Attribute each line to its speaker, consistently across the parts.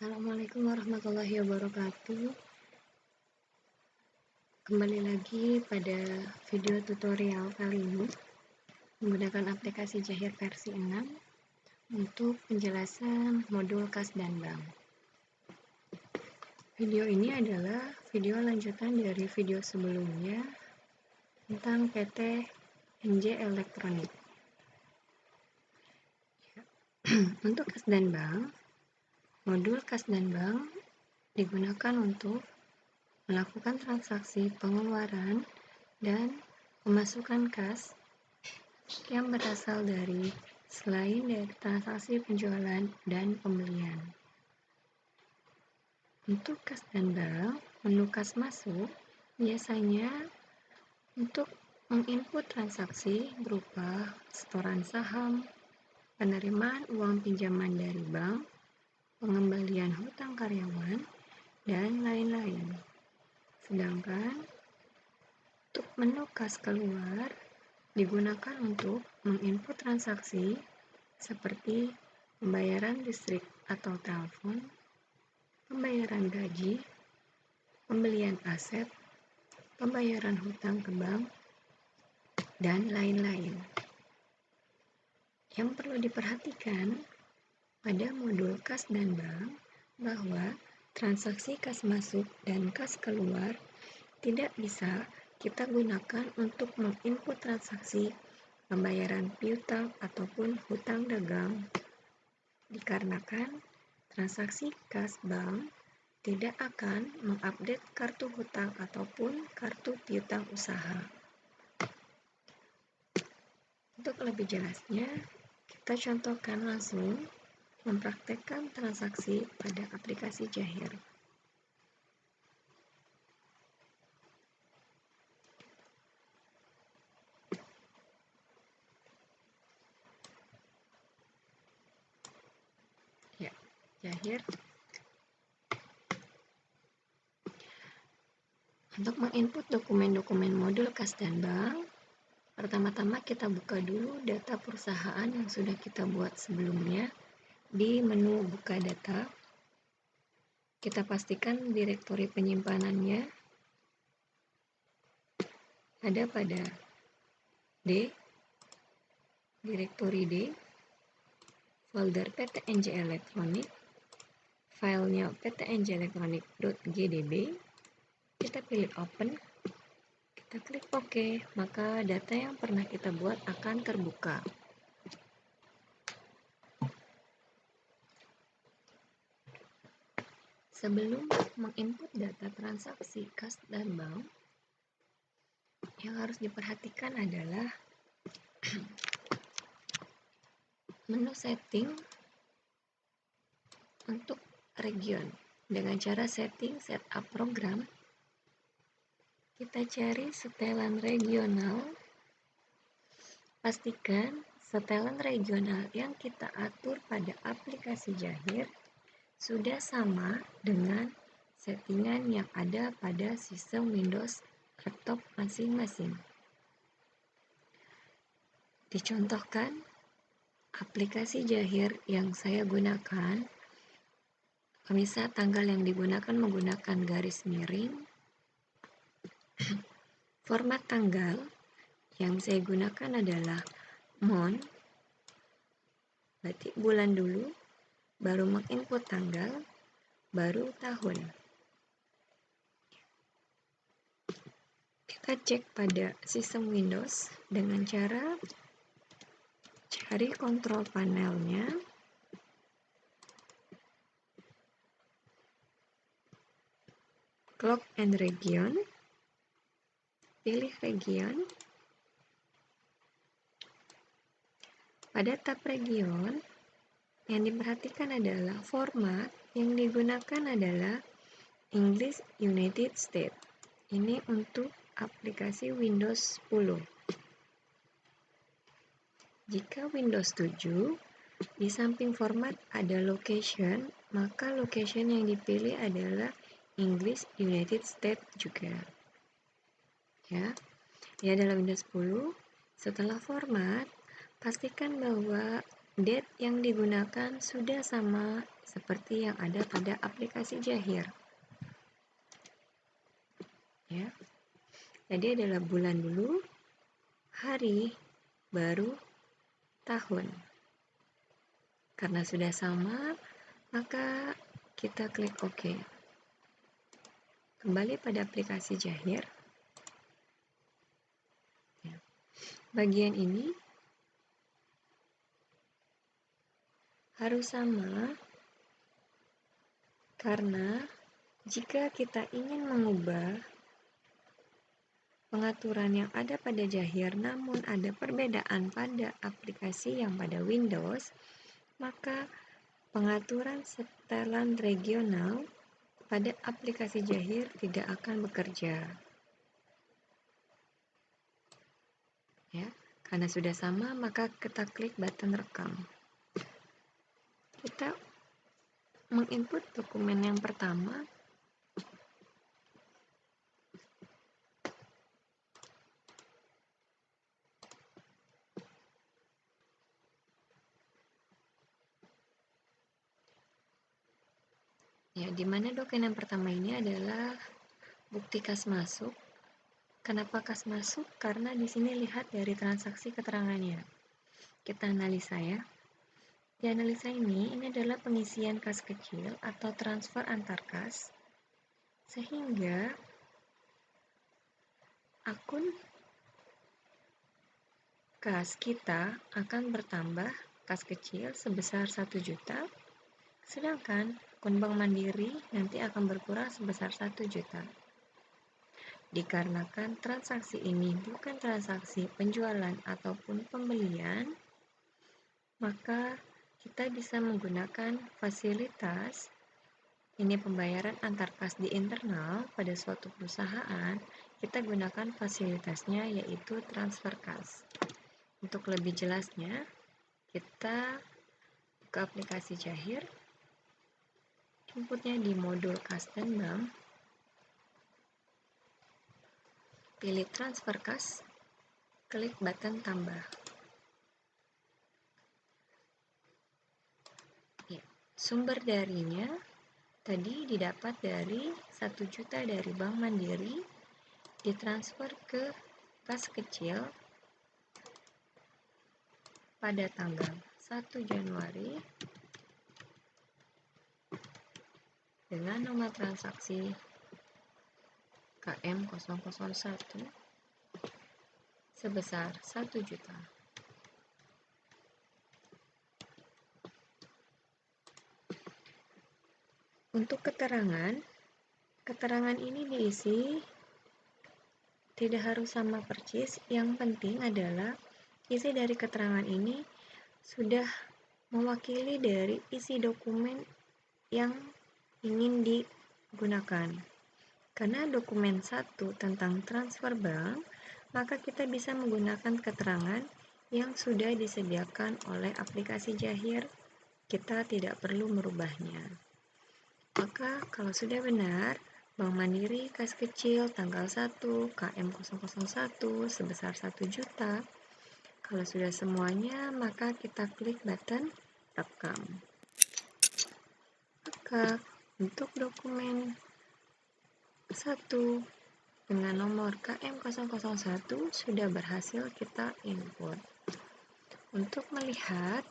Speaker 1: Assalamualaikum warahmatullahi wabarakatuh. Kembali lagi pada video tutorial kali ini menggunakan aplikasi Jahir versi 6 untuk penjelasan modul kas dan bank. Video ini adalah video lanjutan dari video sebelumnya tentang PT NJ Elektronik. Untuk kas dan bank, modul kas dan bank digunakan untuk melakukan transaksi pengeluaran dan pemasukan kas yang berasal dari selain dari transaksi penjualan dan pembelian. Untuk kas dan bank, menu kas masuk biasanya untuk menginput transaksi berupa setoran saham, penerimaan uang pinjaman dari bank, pengembalian hutang karyawan, dan lain-lain. Sedangkan untuk menu kas keluar digunakan untuk menginput transaksi seperti pembayaran listrik atau telepon, pembayaran gaji, pembelian aset, pembayaran hutang ke bank, dan lain-lain. Yang perlu diperhatikan pada modul kas dan bank bahwa transaksi kas masuk dan kas keluar tidak bisa kita gunakan untuk menginput transaksi pembayaran piutang ataupun hutang dagang, dikarenakan transaksi kas bank tidak akan mengupdate kartu hutang ataupun kartu piutang usaha. Untuk lebih jelasnya, kita contohkan langsung mempraktekkan transaksi pada aplikasi Jahir. Ya, Jahir. Untuk menginput dokumen-dokumen modul kas dan bank, pertama-tama kita buka dulu data perusahaan yang sudah kita buat sebelumnya di menu buka data. Kita pastikan direktori penyimpanannya ada pada D, direktori D, folder PT NJ Elektronik, filenya ptnjelektronik.gdb, kita pilih open, kita klik OK, maka data yang pernah kita buat akan terbuka. Sebelum menginput data transaksi kas dan bank, yang harus diperhatikan adalah menu setting untuk region. Dengan cara setting setup program, kita cari setelan regional. Pastikan setelan regional yang kita atur pada aplikasi Jahir sudah sama dengan settingan yang ada pada sistem Windows laptop masing-masing. Dicontohkan aplikasi Jahir yang saya gunakan, misal tanggal yang digunakan menggunakan garis miring, format tanggal yang saya gunakan adalah month, berarti bulan dulu, baru menginput tanggal, baru tahun. Kita cek pada sistem Windows dengan cara cari kontrol panelnya, clock and region, pilih region. Pada tab region, yang diperhatikan adalah format yang digunakan adalah English United States. Ini untuk aplikasi Windows 10. Jika Windows 7, di samping format ada location, maka location yang dipilih adalah English United States juga. Ya, adalah Windows 10. Setelah format, pastikan bahwa date yang digunakan sudah sama seperti yang ada pada aplikasi Jahir. Ya. Jadi adalah bulan dulu, hari, baru, tahun. Karena sudah sama, maka kita klik OK. Kembali pada aplikasi Jahir. Ya. Bagian ini harus sama karena jika kita ingin mengubah pengaturan yang ada pada Jahir namun ada perbedaan pada aplikasi yang pada Windows, maka pengaturan setelan regional pada aplikasi Jahir tidak akan bekerja. Ya, karena sudah sama, maka kita klik button rekam. Kita menginput dokumen yang pertama. Ya, di mana dokumen yang pertama ini adalah bukti kas masuk. Kenapa kas masuk? Karena di sini lihat dari transaksi keterangannya. Kita analisa ya. Di analisa ini adalah pengisian kas kecil atau transfer antar kas, sehingga akun kas kita akan bertambah kas kecil sebesar 1 juta, sedangkan akun Bank Mandiri nanti akan berkurang sebesar 1 juta. Dikarenakan transaksi ini bukan transaksi penjualan ataupun pembelian, maka kita bisa menggunakan fasilitas ini pembayaran antar kas di internal pada suatu perusahaan. Kita gunakan fasilitasnya yaitu transfer kas. Untuk lebih jelasnya, kita buka aplikasi Jahir, inputnya di modul kas dan bank, pilih transfer kas, klik button tambah. Ya, sumber darinya tadi didapat dari 1 juta dari Bank Mandiri, ditransfer ke kas kecil pada tanggal 1 Januari dengan nomor transaksi KM001 sebesar 1 juta. Untuk keterangan ini diisi tidak harus sama persis, yang penting adalah isi dari keterangan ini sudah mewakili dari isi dokumen yang ingin digunakan. Karena dokumen 1 tentang transfer bank, maka kita bisa menggunakan keterangan yang sudah disediakan oleh aplikasi Jahir. Kita tidak perlu merubahnya. Maka kalau sudah benar, Bank Mandiri kas kecil tanggal 1 KM001 sebesar 1 juta. Kalau sudah semuanya, maka kita klik button rekam. Maka untuk dokumen 1 dengan nomor KM001 sudah berhasil kita input. Untuk melihat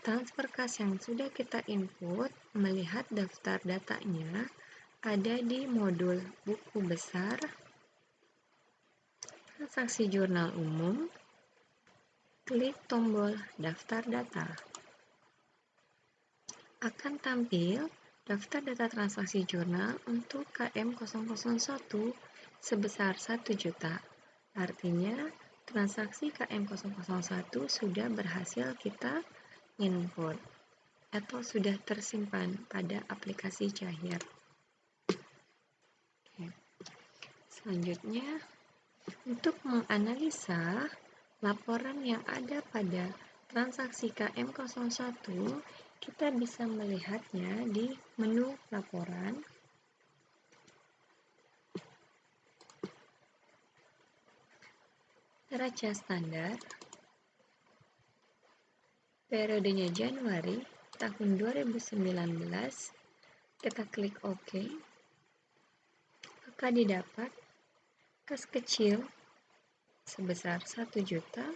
Speaker 1: transfer kas yang sudah kita input, melihat daftar datanya ada di modul buku besar, transaksi jurnal umum, klik tombol daftar data. Akan tampil daftar data transaksi jurnal untuk KM001 sebesar 1 juta. Artinya, transaksi KM001 sudah berhasil kita input atau sudah tersimpan pada aplikasi Jahir. Oke. Selanjutnya, untuk menganalisa laporan yang ada pada transaksi KM01, kita bisa melihatnya di menu laporan. Neraca standar, periodenya Januari tahun 2019, kita klik OK, maka didapat kas kecil sebesar 1 juta,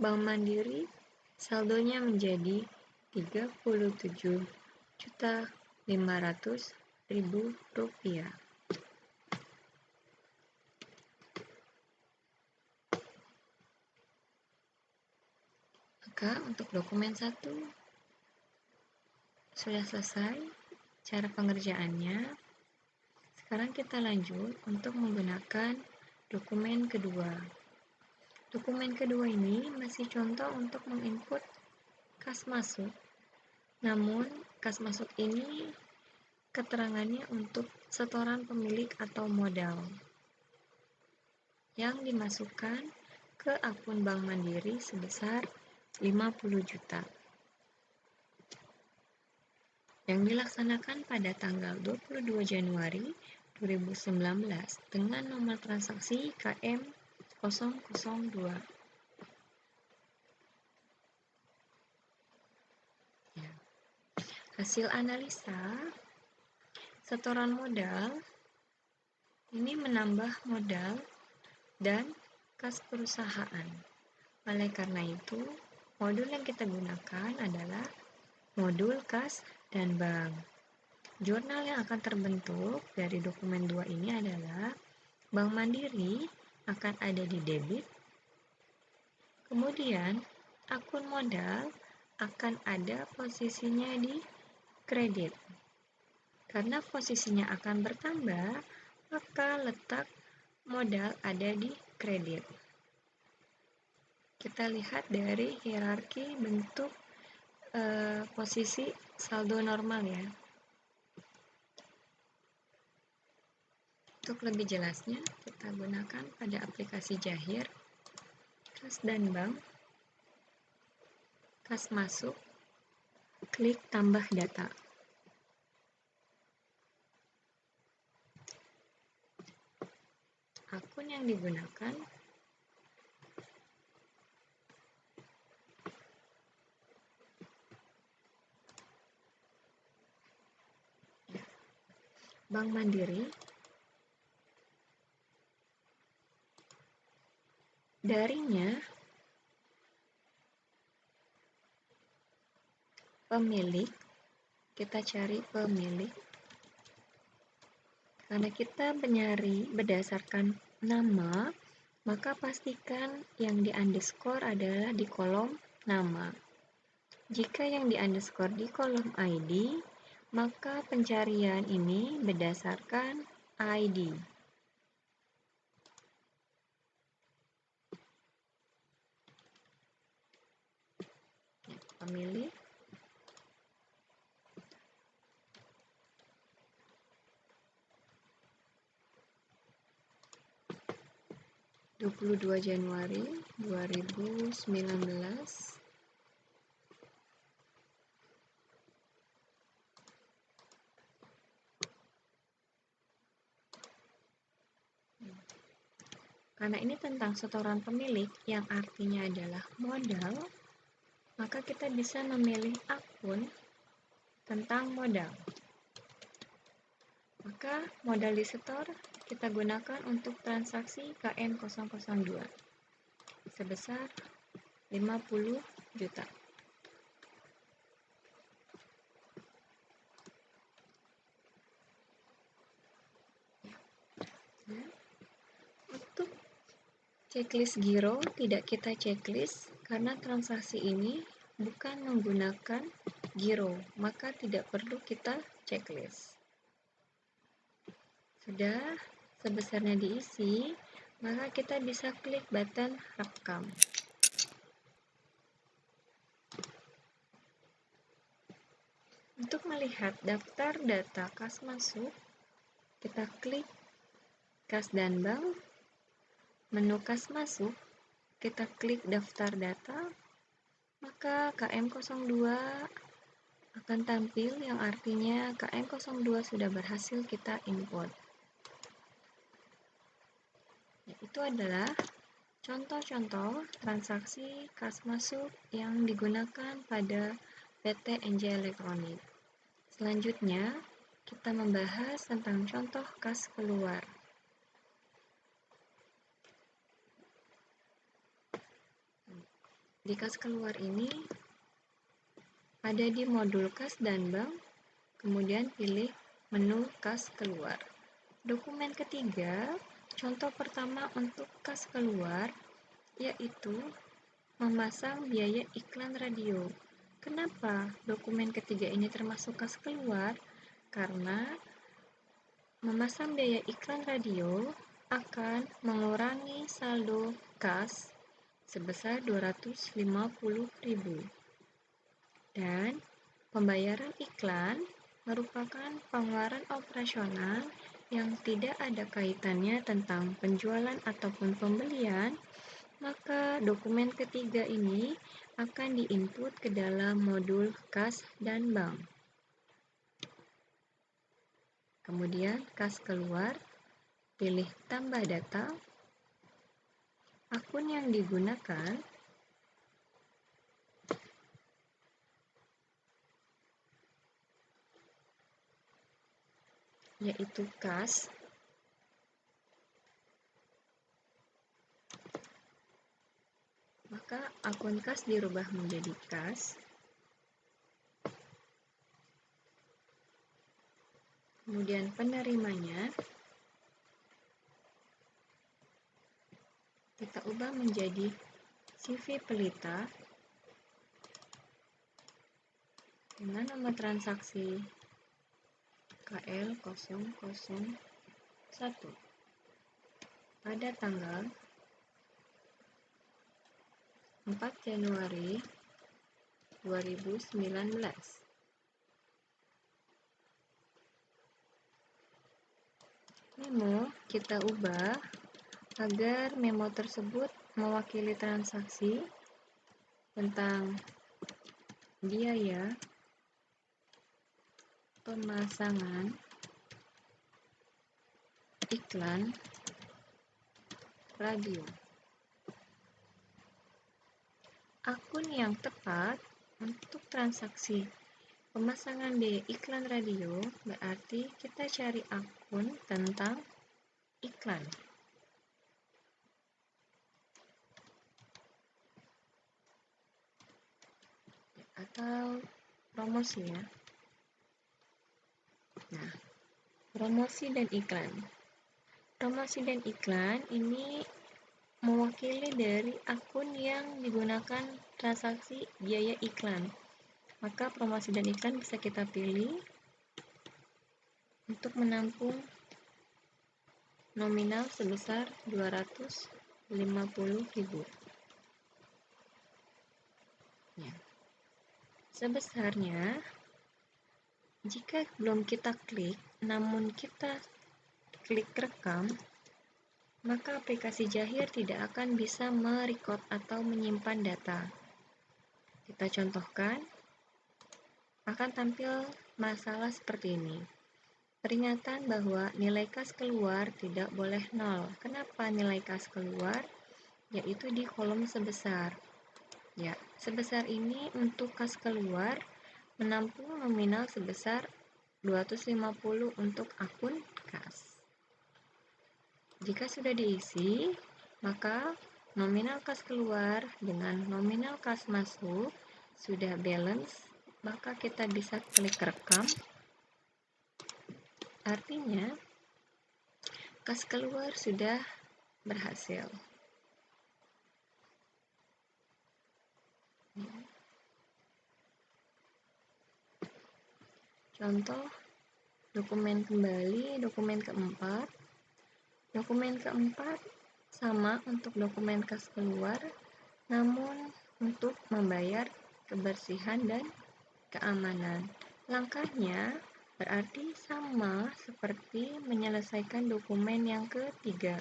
Speaker 1: Bank Mandiri saldonya menjadi Rp37.500.000. Maka untuk dokumen 1 sudah selesai cara pengerjaannya. Sekarang kita lanjut untuk menggunakan dokumen kedua. Dokumen kedua ini masih contoh untuk menginput kas masuk. Namun, kas masuk ini keterangannya untuk setoran pemilik atau modal yang dimasukkan ke akun Bank Mandiri sebesar 50 juta. Yang dilaksanakan pada tanggal 22 Januari 2019 dengan nomor transaksi KM002. Hasil analisa setoran modal ini menambah modal dan kas perusahaan. Oleh karena itu, modul yang kita gunakan adalah modul kas dan bank. Jurnal yang akan terbentuk dari dokumen 2 ini adalah Bank Mandiri akan ada di debit, kemudian akun modal akan ada posisinya di kredit. Karena posisinya akan bertambah, maka letak modal ada di kredit. Kita lihat dari hierarki bentuk posisi saldo normal ya. Untuk lebih jelasnya, kita gunakan pada aplikasi Jahir, kas dan bank, kas masuk, klik tambah data. Akun yang digunakan Bank Mandiri, darinya pemilik, kita cari pemilik. Karena kita mencari berdasarkan nama, maka pastikan yang di underscore adalah di kolom nama. Jika yang di underscore di kolom ID, maka pencarian ini berdasarkan ID. Pemilik, (22 Januari 2019). Karena ini tentang setoran pemilik yang artinya adalah modal, maka kita bisa memilih akun tentang modal. Maka modal disetor kita gunakan untuk transaksi KM002 sebesar 50 juta. Untuk checklist giro tidak kita checklist karena transaksi ini bukan menggunakan giro, maka tidak perlu kita checklist. Sudah sebesarnya diisi, maka kita bisa klik button rekam. Untuk melihat daftar data kas masuk, kita klik kas dan bank. Menu kas masuk, kita klik daftar data, maka KM02 akan tampil yang artinya KM02 sudah berhasil kita import. Itu adalah Contoh-contoh transaksi kas masuk yang digunakan pada PT NJ Elektronik. Selanjutnya, kita membahas tentang contoh kas keluar. Di kas keluar ini, ada di modul kas dan bank, kemudian pilih menu kas keluar. Dokumen ketiga, contoh pertama untuk kas keluar, yaitu memasang biaya iklan radio. Kenapa dokumen ketiga ini termasuk kas keluar? Karena memasang biaya iklan radio akan mengurangi saldo kas sebesar 250.000. Dan pembayaran iklan merupakan pengeluaran operasional yang tidak ada kaitannya tentang penjualan ataupun pembelian, maka dokumen ketiga ini akan diinput ke dalam modul kas dan bank. Kemudian kas keluar, pilih tambah data, akun yang digunakan, yaitu kas, maka akun kas dirubah menjadi kas. Kemudian penerimanya kita ubah menjadi CV Pelita dengan nomor transaksi KL001 pada tanggal 4 Januari 2019. Memo kita ubah agar memo tersebut mewakili transaksi tentang biaya pemasangan iklan radio. Akun yang tepat untuk transaksi pemasangan biaya iklan radio berarti kita cari akun tentang iklan. Atau promosi ya. Nah, promosi dan iklan. Promosi dan iklan ini mewakili dari akun yang digunakan transaksi biaya iklan. Maka promosi dan iklan bisa kita pilih untuk menampung nominal sebesar 250.000. Ya. Sebesarnya, jika belum kita klik, namun kita klik rekam, maka aplikasi Jahir tidak akan bisa merecord atau menyimpan data. Kita contohkan, akan tampil masalah seperti ini. Peringatan bahwa nilai kas keluar tidak boleh 0. Kenapa nilai kas keluar? Yaitu di kolom sebesar. Ya, sebesar ini untuk kas keluar menampung nominal sebesar 250 untuk akun kas. Jika sudah diisi, maka nominal kas keluar dengan nominal kas masuk sudah balance, maka kita bisa klik rekam. Artinya, kas keluar sudah berhasil. Contoh dokumen kembali, dokumen keempat. Dokumen keempat sama untuk dokumen kas keluar, namun untuk membayar kebersihan dan keamanan. Langkahnya berarti sama seperti menyelesaikan dokumen yang ketiga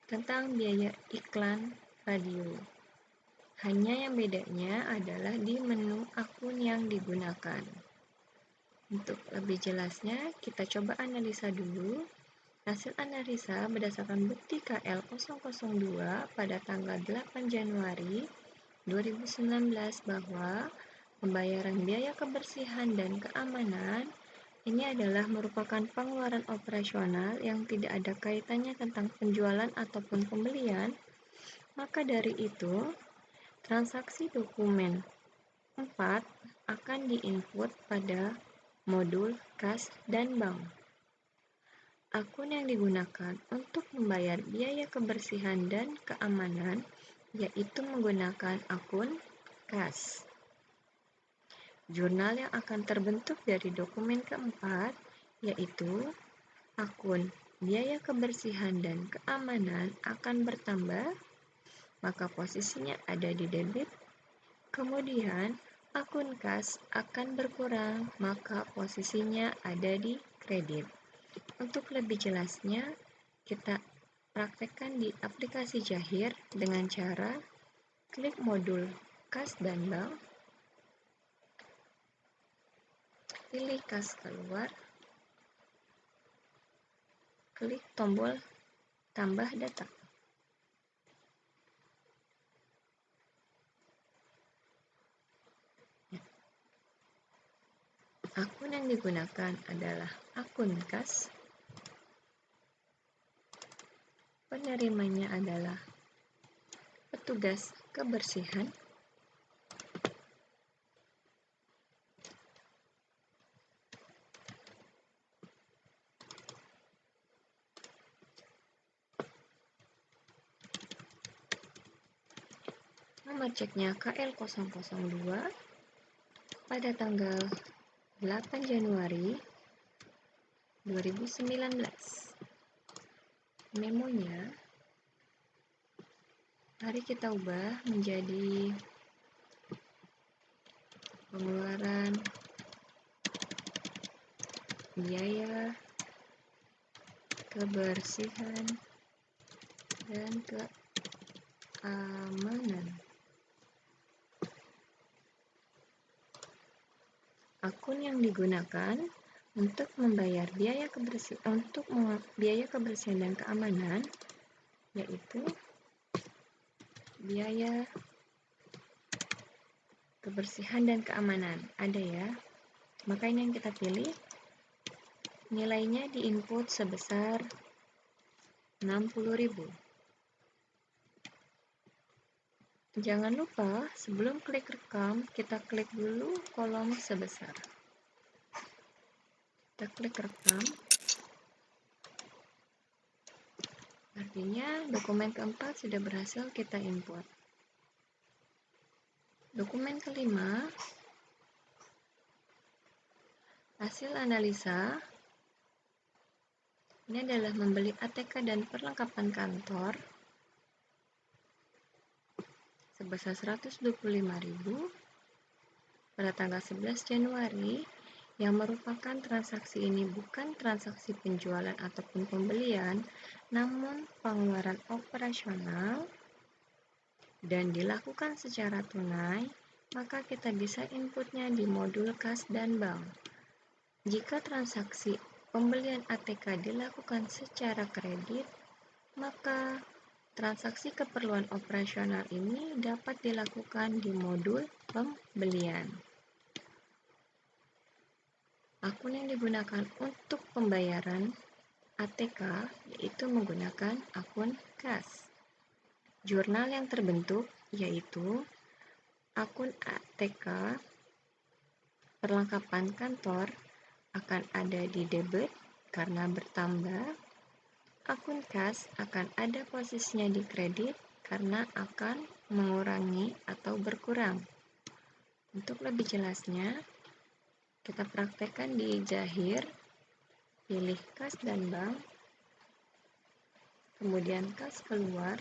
Speaker 1: tentang biaya iklan radio. Hanya yang bedanya adalah di menu akun yang digunakan. Untuk lebih jelasnya, kita coba analisa dulu Hasil analisa berdasarkan bukti KL 002 pada tanggal 8 Januari 2019 bahwa pembayaran biaya kebersihan dan keamanan ini adalah merupakan pengeluaran operasional yang tidak ada kaitannya tentang penjualan ataupun pembelian, maka dari itu, transaksi dokumen 4 akan diinput pada modul kas dan bank. Akun yang digunakan untuk membayar biaya kebersihan dan keamanan yaitu menggunakan akun kas. Jurnal yang akan terbentuk dari dokumen keempat yaitu akun biaya kebersihan dan keamanan akan bertambah, maka posisinya ada di debit. Kemudian akun kas akan berkurang, maka posisinya ada di kredit. Untuk lebih jelasnya, kita praktekkan di aplikasi Jahir dengan cara klik modul kas dan bank, pilih kas keluar, klik tombol tambah data. Akun yang digunakan adalah akun kas. Penerimanya adalah petugas kebersihan. Nomor ceknya KL 002 pada tanggal 8 Januari 2019. Memonya, mari kita ubah menjadi pengeluaran biaya kebersihan dan keamanan. Akun yang digunakan untuk membayar biaya kebersihan dan keamanan yaitu biaya kebersihan dan keamanan. Ada ya. Maka ini yang kita pilih. Nilainya diinput sebesar 60.000. Jangan lupa sebelum klik rekam, kita klik dulu kolom sebesar. Kita klik rekam. Artinya dokumen keempat sudah berhasil kita input. Dokumen kelima, hasil analisa. Ini adalah membeli ATK dan perlengkapan kantor sebesar 125.000 pada tanggal 11 Januari, yang merupakan transaksi ini bukan transaksi penjualan ataupun pembelian, namun pengeluaran operasional dan dilakukan secara tunai, maka kita bisa inputnya di modul kas dan bank. Jika transaksi pembelian ATK dilakukan secara kredit, maka transaksi keperluan operasional ini dapat dilakukan di modul pembelian. Akun yang digunakan untuk pembayaran ATK yaitu menggunakan akun kas. Jurnal yang terbentuk yaitu akun ATK perlengkapan kantor akan ada di debit karena bertambah. Akun kas akan ada posisinya di kredit karena akan mengurangi atau berkurang. Untuk lebih jelasnya, kita praktekkan di Jahir, pilih kas dan bank, kemudian kas keluar,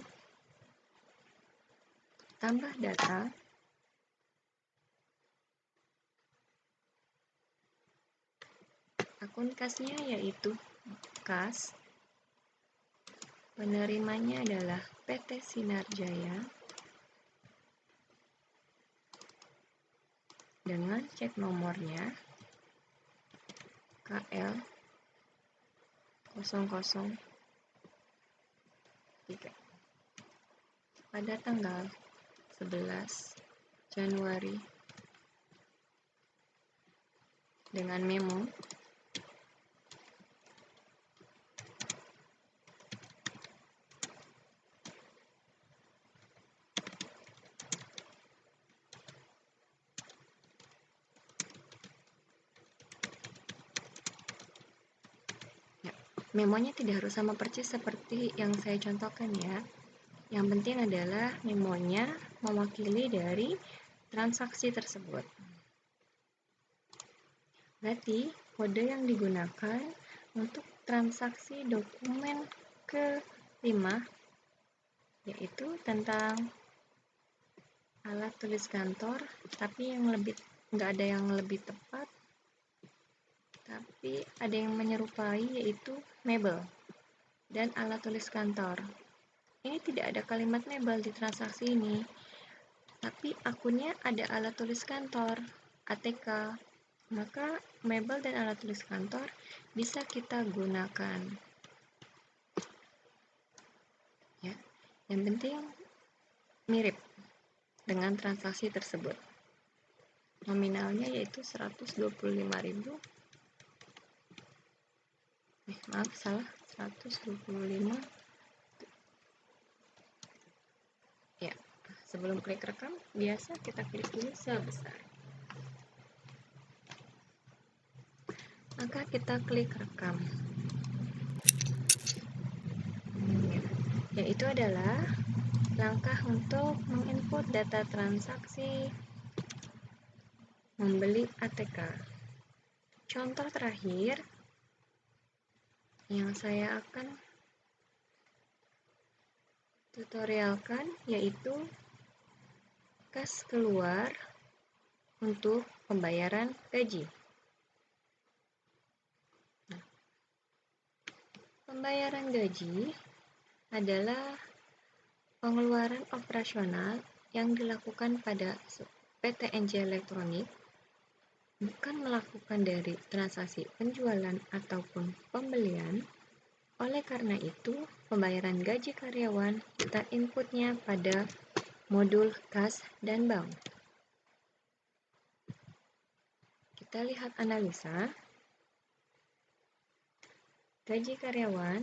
Speaker 1: tambah data, akun kasnya yaitu kas, penerimanya adalah PT Sinar Jaya, dengan cek nomornya KL pada tanggal 11 Januari dengan memo ya, memonya tidak harus sama persis seperti yang saya contohkan ya. Yang penting adalah memonya mewakili dari transaksi tersebut. Berarti kode yang digunakan untuk transaksi dokumen ke-5 yaitu tentang alat tulis kantor, tapi nggak ada yang lebih tepat, tapi ada yang menyerupai yaitu mebel dan alat tulis kantor. Ini tidak ada kalimat mebel di transaksi ini, tapi akunnya ada alat tulis kantor ATK, maka mebel dan alat tulis kantor bisa kita gunakan ya. Yang penting mirip dengan transaksi tersebut. Nominalnya yaitu 125.000. Maaf, salah. 125. Ya, sebelum klik rekam, biasa kita klik dulu sebesar. Maka kita klik rekam. Yaitu adalah langkah untuk menginput data transaksi membeli ATK. Contoh terakhir yang saya akan tutorialkan yaitu kas keluar untuk pembayaran gaji. Nah, pembayaran gaji adalah pengeluaran operasional yang dilakukan pada PTNJ Elektronik, bukan melakukan dari transaksi penjualan ataupun pembelian. Oleh karena itu, pembayaran gaji karyawan kita inputnya pada modul kas dan bank. Kita lihat analisa. Gaji karyawan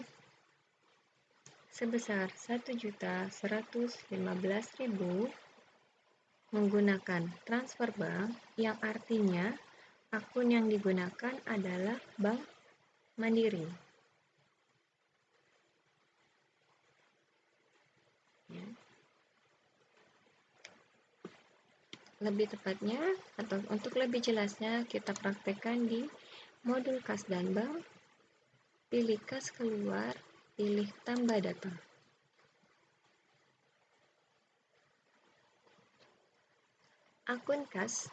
Speaker 1: sebesar 1.115.000 menggunakan transfer bank, yang artinya akun yang digunakan adalah Bank Mandiri. Ya. Lebih tepatnya, atau untuk lebih jelasnya, kita praktekkan di modul kas dan bank. Pilih kas keluar, pilih tambah data. Akun kas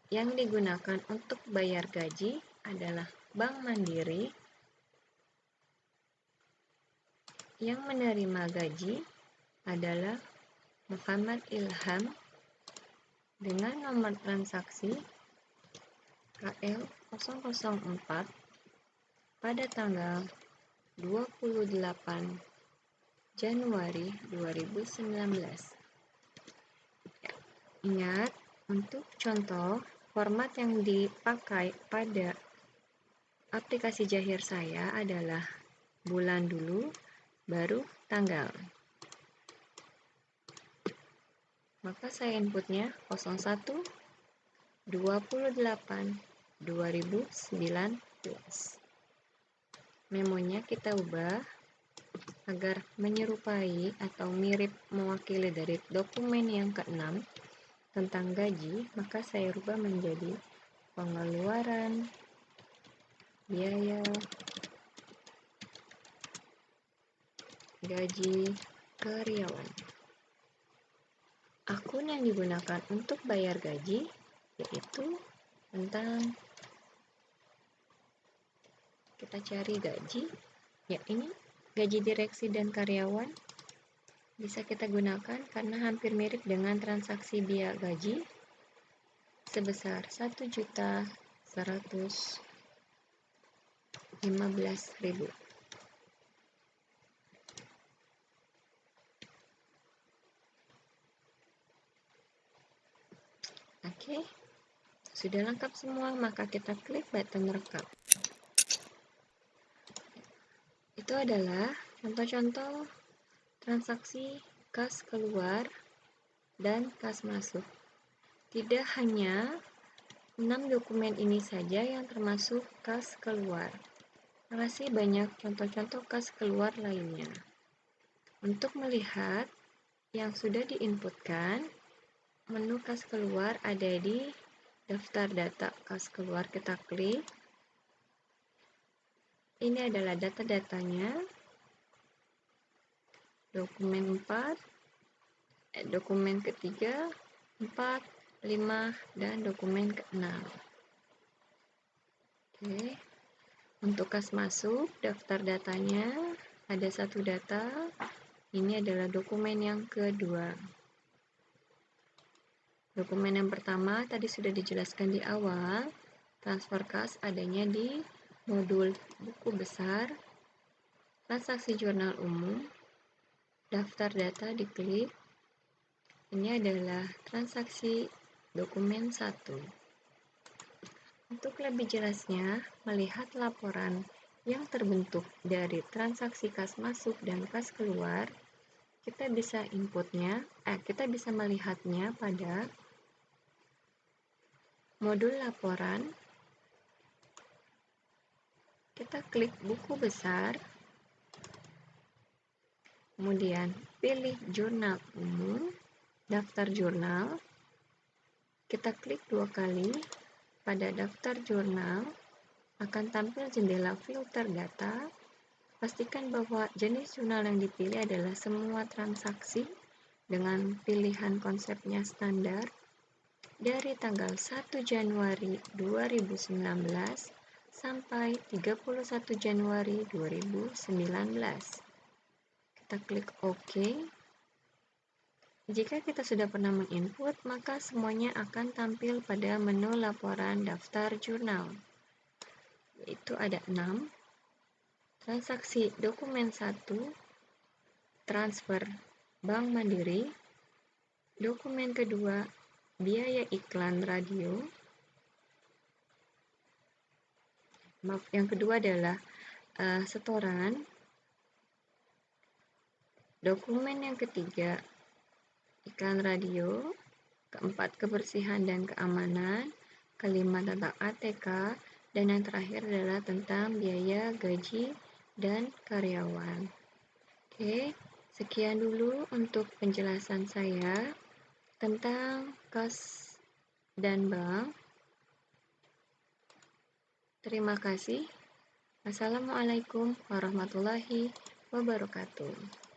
Speaker 1: yang digunakan untuk bayar gaji adalah Bank Mandiri. Yang menerima gaji adalah Muhammad Ilham dengan nomor transaksi KL004 pada tanggal 28 Januari 2019. Ya, ingat, untuk contoh, format yang dipakai pada aplikasi Jahir saya adalah bulan dulu, baru tanggal. Maka saya inputnya 01/28/2019. Memonya kita ubah agar menyerupai atau mirip mewakili dari dokumen yang ke-6 tentang gaji, maka saya rubah menjadi pengeluaran biaya gaji karyawan. Akun yang digunakan untuk bayar gaji yaitu tentang, kita cari gaji, ya ini gaji direksi dan karyawan bisa kita gunakan karena hampir mirip dengan transaksi biaya gaji sebesar 1.115.000. Oke, sudah lengkap semua, maka kita klik button rekam. Itu adalah contoh-contoh transaksi kas keluar dan kas masuk. Tidak hanya 6 dokumen ini saja yang termasuk kas keluar. Masih banyak contoh-contoh kas keluar lainnya. Untuk melihat yang sudah diinputkan, menu kas keluar ada di daftar data kas keluar. Kita klik. Ini adalah data-datanya. Dokumen 4, dokumen ketiga, 4, 5, dan dokumen ke-6. Oke. Untuk kas masuk, daftar datanya ada satu data. Ini adalah dokumen yang kedua. Dokumen yang pertama tadi sudah dijelaskan di awal. Transfer kas adanya di modul buku besar, transaksi jurnal umum, daftar data diklik. Ini adalah transaksi dokumen 1. Untuk lebih jelasnya, melihat laporan yang terbentuk dari transaksi kas masuk dan kas keluar, kita bisa kita bisa melihatnya pada modul laporan. Kita klik buku besar, kemudian pilih jurnal umum, daftar jurnal. Kita klik 2 kali pada daftar jurnal, akan tampil jendela filter data. Pastikan bahwa jenis jurnal yang dipilih adalah semua transaksi dengan pilihan konsepnya standar dari tanggal 1 Januari 2019 sampai 31 Januari 2019. Kita klik OK. Jika kita sudah pernah menginput, maka semuanya akan tampil pada menu laporan daftar jurnal. Yaitu ada 6. Transaksi dokumen 1, transfer Bank Mandiri. Dokumen kedua, biaya iklan radio. Yang kedua adalah setoran. Dokumen yang ketiga, iklan radio. Keempat, kebersihan dan keamanan. Kelima, tentang ATK. Dan yang terakhir adalah tentang biaya gaji dan karyawan. Oke, sekian dulu untuk penjelasan saya tentang kas dan bank. Terima kasih. Assalamualaikum warahmatullahi wabarakatuh.